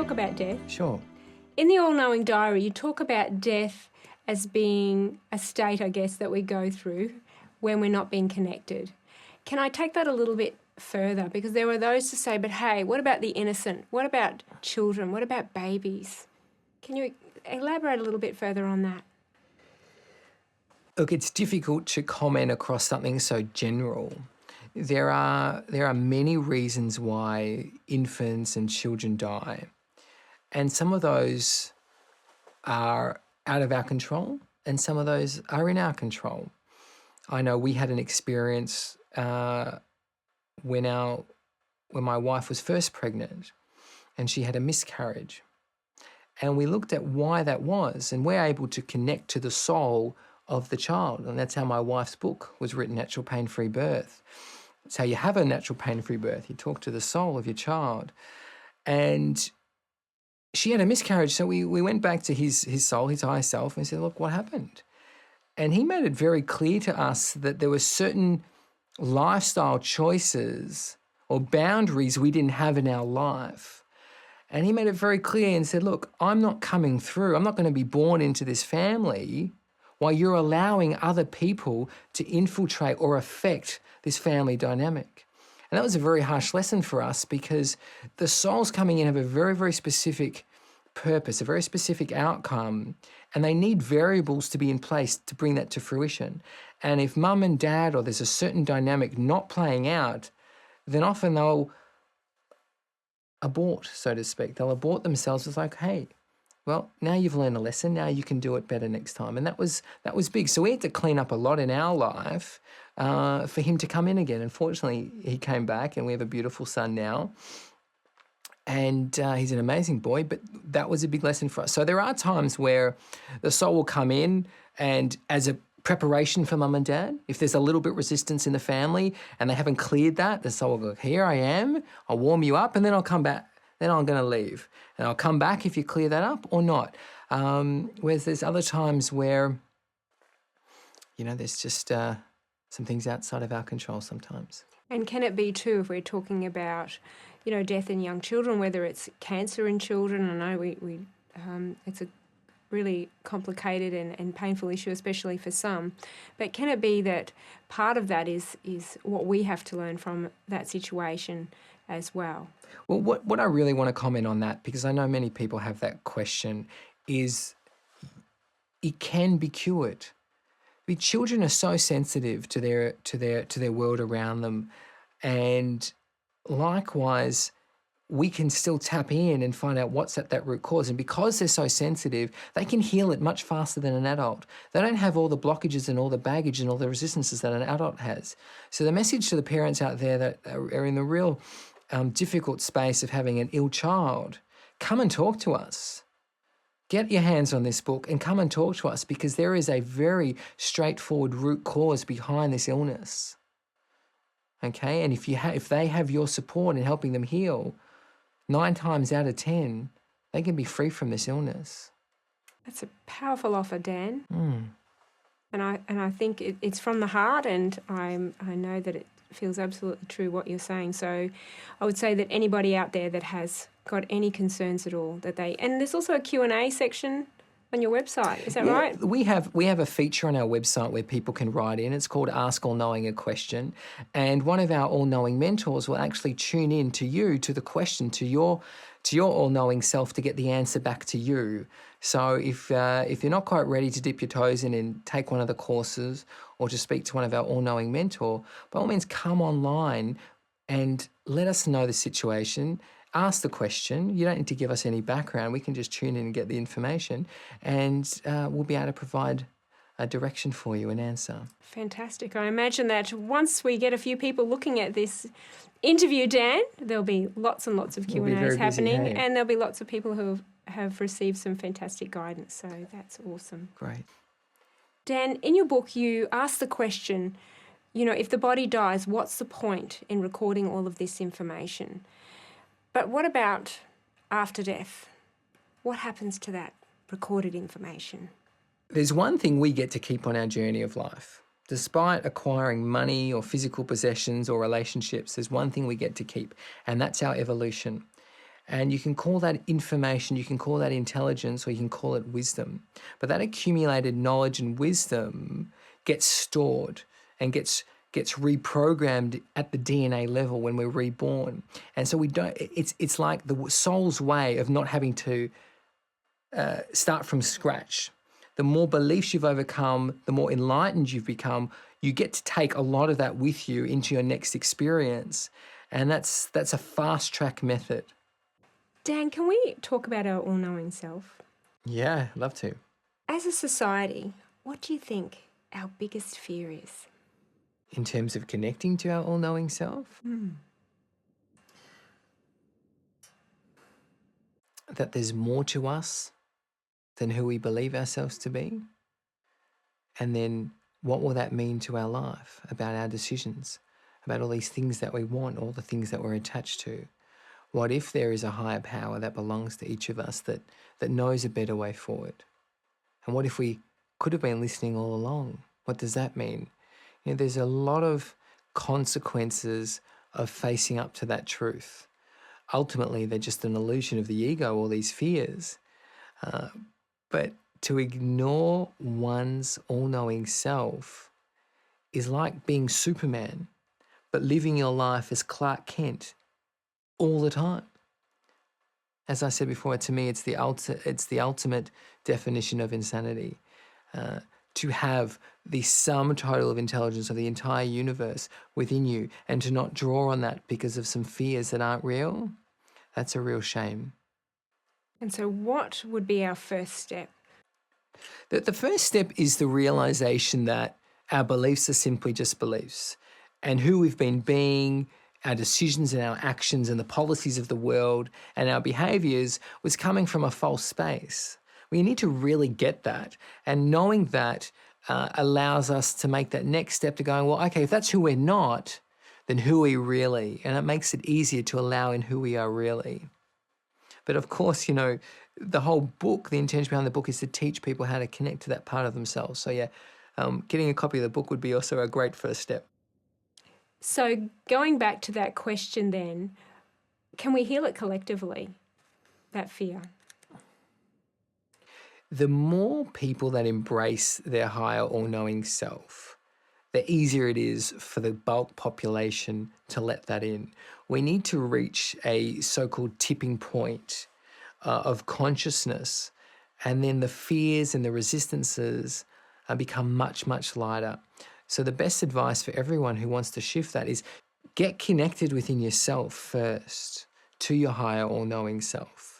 talk about death? Sure. In the All-Knowing Diary, you talk about death as being a state, I guess, that we go through when we're not being connected. Can I take that a little bit further? Because there were those to say, but hey, what about the innocent? What about children? What about babies? Can you elaborate a little bit further on that? Look, it's difficult to comment across something so general. There are many reasons why infants and children die. And some of those are out of our control and some of those are in our control. I know we had an experience when my wife was first pregnant and she had a miscarriage. And we looked at why that was, and we're able to connect to the soul of the child. And that's how my wife's book was written, Natural Pain-Free Birth. It's how you have a natural pain-free birth. You talk to the soul of your child. And she had a miscarriage, so we went back to his soul, his higher self, and said, look, what happened? And he made it very clear to us that there were certain lifestyle choices or boundaries we didn't have in our life. And he made it very clear and said, look, I'm not coming through. I'm not going to be born into this family while you're allowing other people to infiltrate or affect this family dynamic. And that was a very harsh lesson for us because the souls coming in have a very, very specific purpose, a very specific outcome, and they need variables to be in place to bring that to fruition. And if mum and dad or there's a certain dynamic not playing out, then often they'll abort, so to speak. They'll abort themselves. It's like, hey, well, now you've learned a lesson. Now you can do it better next time. And that was big. So we had to clean up a lot in our life for him to come in again. Unfortunately, he came back and we have a beautiful son now. And he's an amazing boy, but that was a big lesson for us. So there are times where the soul will come in and as a preparation for mum and dad, if there's a little bit resistance in the family and they haven't cleared that, the soul will go, here I am, I'll warm you up and then I'll come back. Then I'm going to leave. And I'll come back if you clear that up or not. Whereas there's other times where, there's just some things outside of our control sometimes. And can it be too, if we're talking about, death in young children, whether it's cancer in children? I know we it's a really complicated and painful issue, especially for some. But can it be that part of that is what we have to learn from that situation as well? Well, what I really want to comment on that, because I know many people have that question, is it can be cured. I mean, children are so sensitive to their world around them, and likewise, we can still tap in and find out what's at that root cause. And because they're so sensitive, they can heal it much faster than an adult. They don't have all the blockages and all the baggage and all the resistances that an adult has. So the message to the parents out there that are in the real difficult space of having an ill child, come and talk to us. Get your hands on this book and come and talk to us, because there is a very straightforward root cause behind this illness. Okay, and if they have your support in helping them heal, 9 times out of 10, they can be free from this illness. That's a powerful offer, Dan. And I think it's from the heart, and I know that it feels absolutely true what you're saying. So I would say that anybody out there that has got any concerns at all, and there's also a Q&A section on your website, is that right? We have a feature on our website where people can write in. It's called Ask All-Knowing a Question. And one of our all-knowing mentors will actually tune in to you, to the question, to your all-knowing self, to get the answer back to you. So if you're not quite ready to dip your toes in and take one of the courses or to speak to one of our all-knowing mentor, by all means come online and let us know the situation. Ask the question. You don't need to give us any background. We can just tune in and get the information, and we'll be able to provide a direction for you, an answer. Fantastic. I imagine that once we get a few people looking at this interview, Dan, there'll be lots and lots of Q&As happening, and there'll be lots of people who have received some fantastic guidance. So that's awesome. Great. Dan, in your book, you ask the question, if the body dies, what's the point in recording all of this information? But what about after death? What happens to that recorded information? There's one thing we get to keep on our journey of life. Despite acquiring money or physical possessions or relationships, there's one thing we get to keep, and that's our evolution. And you can call that information, you can call that intelligence, or you can call it wisdom. But that accumulated knowledge and wisdom gets stored and gets reprogrammed at the DNA level when we're reborn. And so it's like the soul's way of not having to start from scratch. The more beliefs you've overcome, the more enlightened you've become, you get to take a lot of that with you into your next experience. And that's a fast track method. Dan, can we talk about our all-knowing self? Yeah, love to. As a society, what do you think our biggest fear is? In terms of connecting to our all-knowing self? That there's more to us than who we believe ourselves to be. And then what will that mean to our life, about our decisions, about all these things that we want, all the things that we're attached to? What if there is a higher power that belongs to each of us that knows a better way forward? And what if we could have been listening all along? What does that mean? You know, there's a lot of consequences of facing up to that truth. Ultimately, they're just an illusion of the ego, all these fears. But to ignore one's all-knowing self is like being Superman, but living your life as Clark Kent all the time. As I said before, to me, it's the ultimate definition of insanity. To have the sum total of intelligence of the entire universe within you and to not draw on that because of some fears that aren't real, that's a real shame. And so what would be our first step? The first step is the realization that our beliefs are simply just beliefs, and who we've been being, our decisions and our actions and the policies of the world and our behaviors was coming from a false space. We need to really get that. And knowing that allows us to make that next step to going, well, okay, if that's who we're not, then who are we really? And it makes it easier to allow in who we are really. But of course, you know, the whole book, the intention behind the book is to teach people how to connect to that part of themselves. So yeah, getting a copy of the book would be also a great first step. So going back to that question then, can we heal it collectively, that fear? The more people that embrace their higher all-knowing self, the easier it is for the bulk population to let that in. We need to reach a so-called tipping point of consciousness, and then the fears and the resistances become much, much lighter. So the best advice for everyone who wants to shift that is get connected within yourself first to your higher all-knowing self.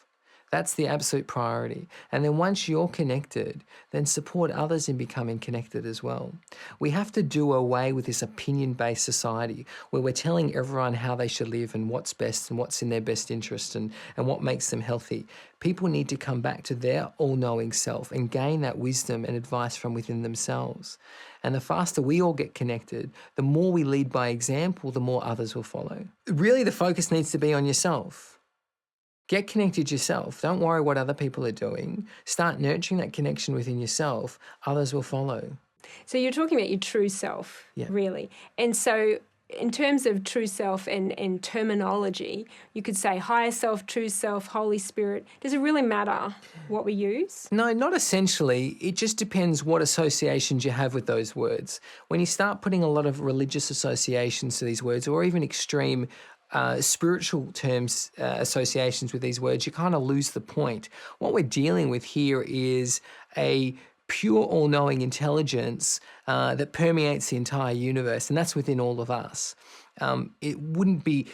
That's the absolute priority. And then once you're connected, then support others in becoming connected as well. We have to do away with this opinion-based society where we're telling everyone how they should live and what's best and what's in their best interest and what makes them healthy. People need to come back to their all-knowing self and gain that wisdom and advice from within themselves. And the faster we all get connected, the more we lead by example, the more others will follow. Really, the focus needs to be on yourself. Get connected yourself. Don't worry what other people are doing. Start nurturing that connection within yourself. Others will follow. So you're talking about your true self, really. And so in terms of true self and terminology, you could say higher self, true self, Holy Spirit. Does it really matter what we use? No, not essentially. It just depends what associations you have with those words. When you start putting a lot of religious associations to these words, or even extreme spiritual terms, associations with these words, you kind of lose the point. What we're dealing with here is a pure all-knowing intelligence that permeates the entire universe, and that's within all of us. It wouldn't be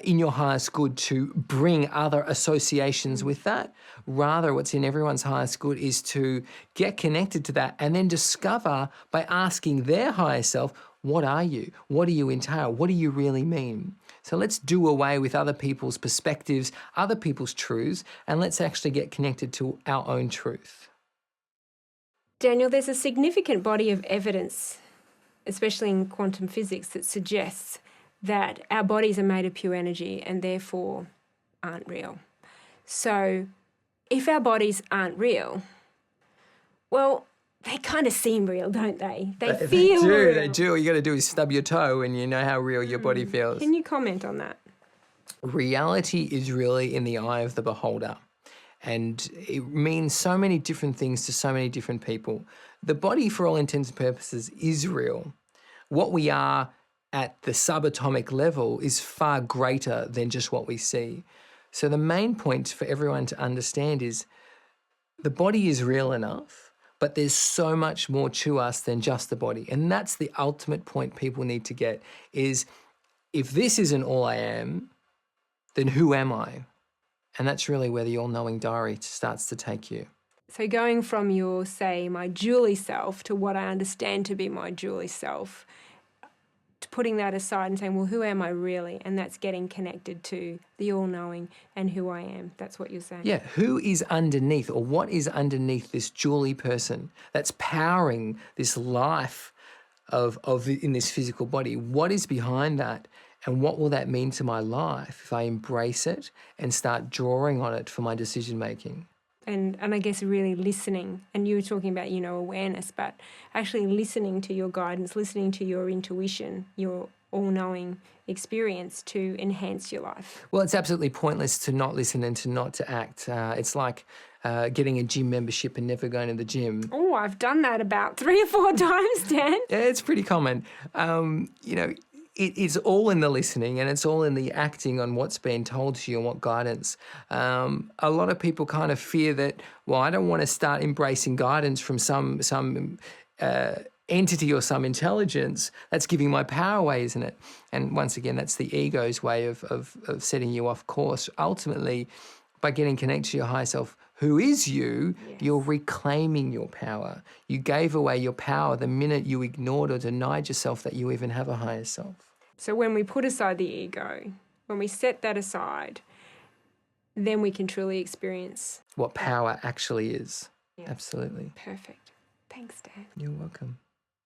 in your highest good to bring other associations with that. Rather, what's in everyone's highest good is to get connected to that and then discover by asking their higher self, what are you? What do you entail? What do you really mean? So let's do away with other people's perspectives, other people's truths, and let's actually get connected to our own truth. Daniel, there's a significant body of evidence, especially in quantum physics, that suggests that our bodies are made of pure energy and therefore aren't real. So if our bodies aren't real, well, they kind of seem real, don't they? They feel real. They do. All you got to do is stub your toe and you know how real your body feels. Can you comment on that? Reality is really in the eye of the beholder. And it means so many different things to so many different people. The body, for all intents and purposes, is real. What we are at the subatomic level is far greater than just what we see. So the main point for everyone to understand is the body is real enough, but there's so much more to us than just the body. And that's the ultimate point people need to get is, if this isn't all I am, then who am I? And that's really where the All-Knowing Diary starts to take you. So going from your, say, my Julie self to what I understand to be my Julie self, to putting that aside and saying, well, who am I really? And that's getting connected to the all-knowing and who I am. That's what you're saying. Yeah, who is underneath, or what is underneath this Julie person that's powering this life of in this physical body? What is behind that? And what will that mean to my life if I embrace it and start drawing on it for my decision making? And I guess really listening. And you were talking about, awareness, but actually listening to your guidance, listening to your intuition, your all-knowing experience to enhance your life. Well, it's absolutely pointless to not listen and to not to act. It's like getting a gym membership and never going to the gym. Oh, I've done that about 3 or 4 times, Dan. Yeah, it's pretty common. It's all in the listening, and it's all in the acting on what's being told to you and what guidance. A lot of people kind of fear that, well, I don't want to start embracing guidance from some entity or some intelligence that's giving my power away, isn't it? And once again, that's the ego's way of setting you off course. Ultimately, by getting connected to your higher self, who is you, yes, you're reclaiming your power. You gave away your power the minute you ignored or denied yourself that you even have a higher self. So when we put aside the ego, when we set that aside, then we can truly experience what power actually is. Yeah. Absolutely. Perfect. Thanks, Dan. You're welcome.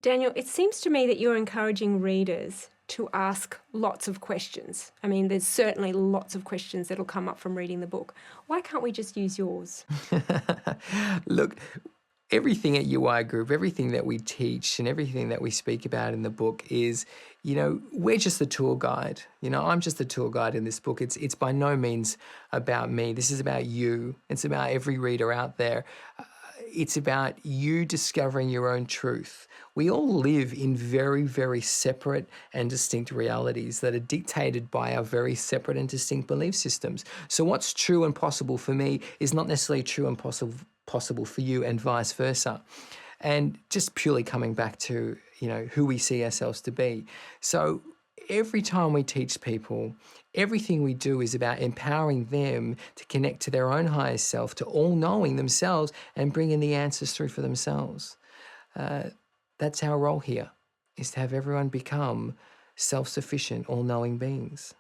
Daniel, it seems to me that you're encouraging readers to ask lots of questions. I mean, there's certainly lots of questions that'll come up from reading the book. Why can't we just use yours? Look, everything at UI Group, everything that we teach and everything that we speak about in the book is, we're just the tour guide. I'm just the tour guide in this book. It's by no means about me. This is about you. It's about every reader out there. It's about you discovering your own truth. We all live in very, very separate and distinct realities that are dictated by our very separate and distinct belief systems. So what's true and possible for me is not necessarily true and possible for you, and vice versa. And just purely coming back to, who we see ourselves to be. So every time we teach people, everything we do is about empowering them to connect to their own higher self, to all knowing themselves and bringing the answers through for themselves. That's our role here, is to have everyone become self-sufficient, all-knowing beings.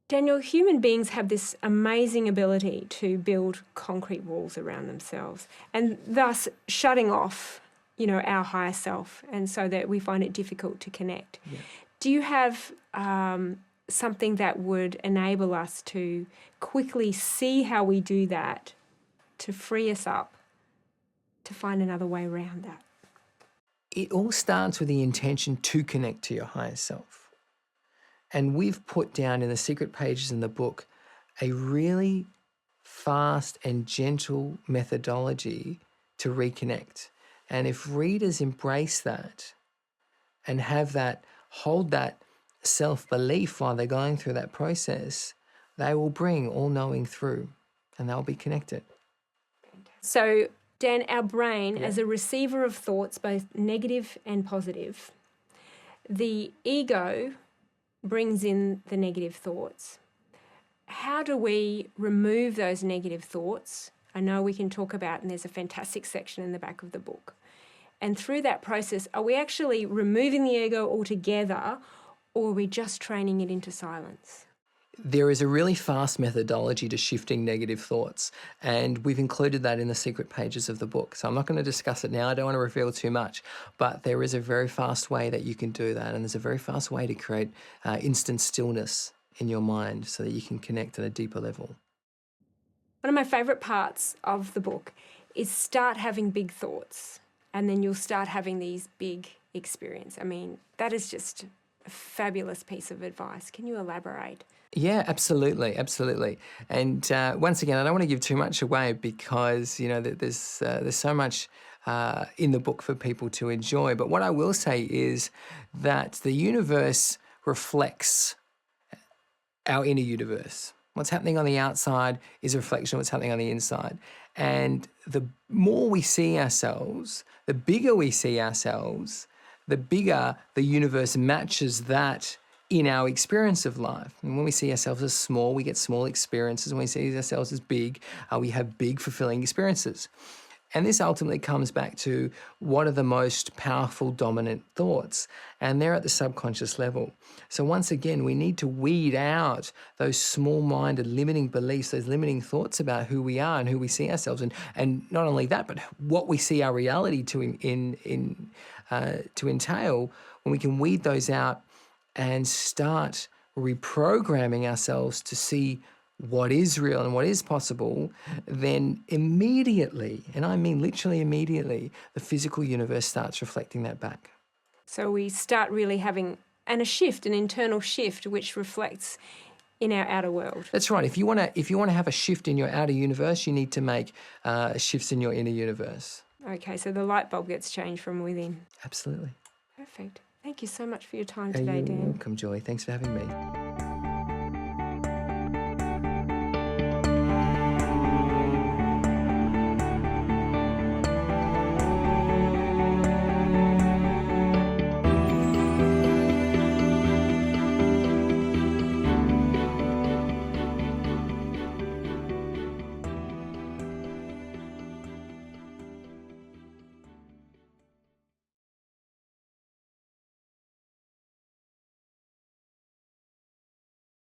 Daniel, human beings have this amazing ability to build concrete walls around themselves and thus shutting off, our higher self, and so that we find it difficult to connect. Yeah. Do you have something that would enable us to quickly see how we do that, to free us up, to find another way around that? It all starts with the intention to connect to your higher self. And we've put down in the secret pages in the book a really fast and gentle methodology to reconnect. And if readers embrace that and hold that self-belief while they're going through that process, they will bring all-knowing through and they'll be connected. So, Dan, our brain, as a receiver of thoughts, both negative and positive, the ego brings in the negative thoughts. How do we remove those negative thoughts? I know we can talk about, and there's a fantastic section in the back of the book. And through that process, are we actually removing the ego altogether, or are we just training it into silence? There is a really fast methodology to shifting negative thoughts, and we've included that in the secret pages of the book. So I'm not going to discuss it now. I don't want to reveal too much, but there is a very fast way that you can do that, and there's a very fast way to create instant stillness in your mind so that you can connect at a deeper level. One of my favourite parts of the book is start having big thoughts, and then you'll start having these big experiences. I mean, that is just a fabulous piece of advice. Can you elaborate? Yeah, absolutely, absolutely. And once again, I don't want to give too much away because there's so much in the book for people to enjoy. But what I will say is that the universe reflects our inner universe. What's happening on the outside is a reflection of what's happening on the inside. And the more we see ourselves, the bigger we see ourselves, the bigger the universe matches that in our experience of life. And when we see ourselves as small, we get small experiences. When we see ourselves as big, we have big, fulfilling experiences. And this ultimately comes back to what are the most powerful dominant thoughts, and they're at the subconscious level. So once again, we need to weed out those small-minded limiting beliefs, those limiting thoughts about who we are and who we see ourselves, and not only that, but what we see our reality to entail. When we can weed those out and start reprogramming ourselves to see what is real and what is possible, then immediately, and I mean literally immediately, the physical universe starts reflecting that back. So we start really having an internal shift, which reflects in our outer world. That's right. If you want to have a shift in your outer universe, you need to make shifts in your inner universe. Okay, so the light bulb gets changed from within. Absolutely. Perfect. Thank you so much for your time today, Dan. You're welcome, Joy. Thanks for having me.